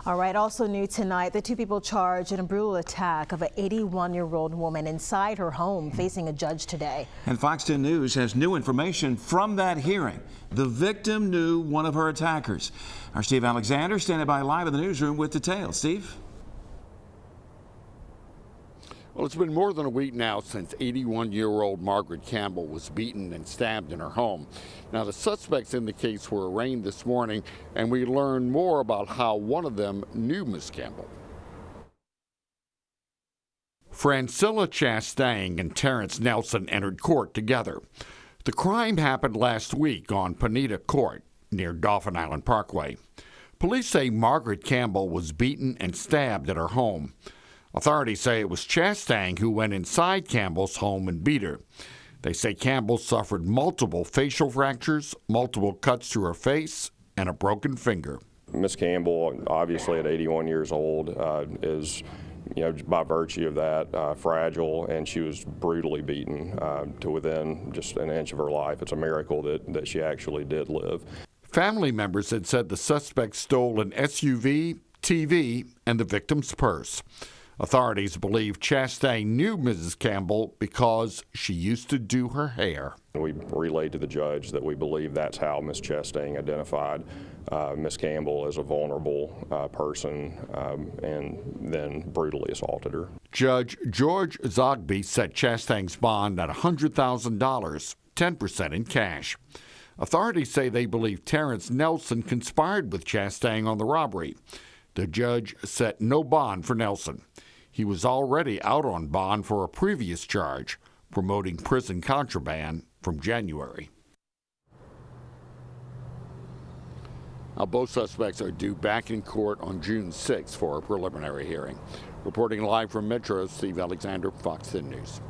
All right, also new tonight, the two people charged in a brutal attack of an 81-year-old woman inside her home facing a judge today. And Fox 10 News has new information from that hearing. The victim knew one of her attackers. Our Steve Alexander standing by live in the newsroom with details. Steve? Well, it's been more than a week now since 81-year-old Margaret Campbell was beaten and stabbed in her home. Now, the suspects in the case were arraigned this morning, and we learned more about how one of them knew Miss Campbell. Francillia Chastang and Terrance Nelson entered court together. The crime happened last week on Ponita Court near Dauphin Island Parkway. Police say Margaret Campbell was beaten and stabbed at her home. Authorities say it was Chastang who went inside Campbell's home and beat her. They say Campbell suffered multiple facial fractures, multiple cuts to her face, and a broken finger. Miss Campbell, obviously at 81 years old, is, by virtue of that, fragile, and she was brutally beaten to within just an inch of her life. It's a miracle that she actually did live. Family members had said the suspect stole an SUV, TV, and the victim's purse. Authorities believe Chastang knew Mrs. Campbell because she used to do her hair. We relayed to the judge that we believe that's how Ms. Chastang identified Ms. Campbell as a vulnerable person and then brutally assaulted her. Judge George Zogby set Chastang's bond at $100,000, 10% in cash. Authorities say they believe Terrance Nelson conspired with Chastang on the robbery. The judge set no bond for Nelson. He was already out on bond for a previous charge, promoting prison contraband, from January. Now, both suspects are due back in court on June 6th for a preliminary hearing. Reporting live from Metro, Steve Alexander, Fox 10 News.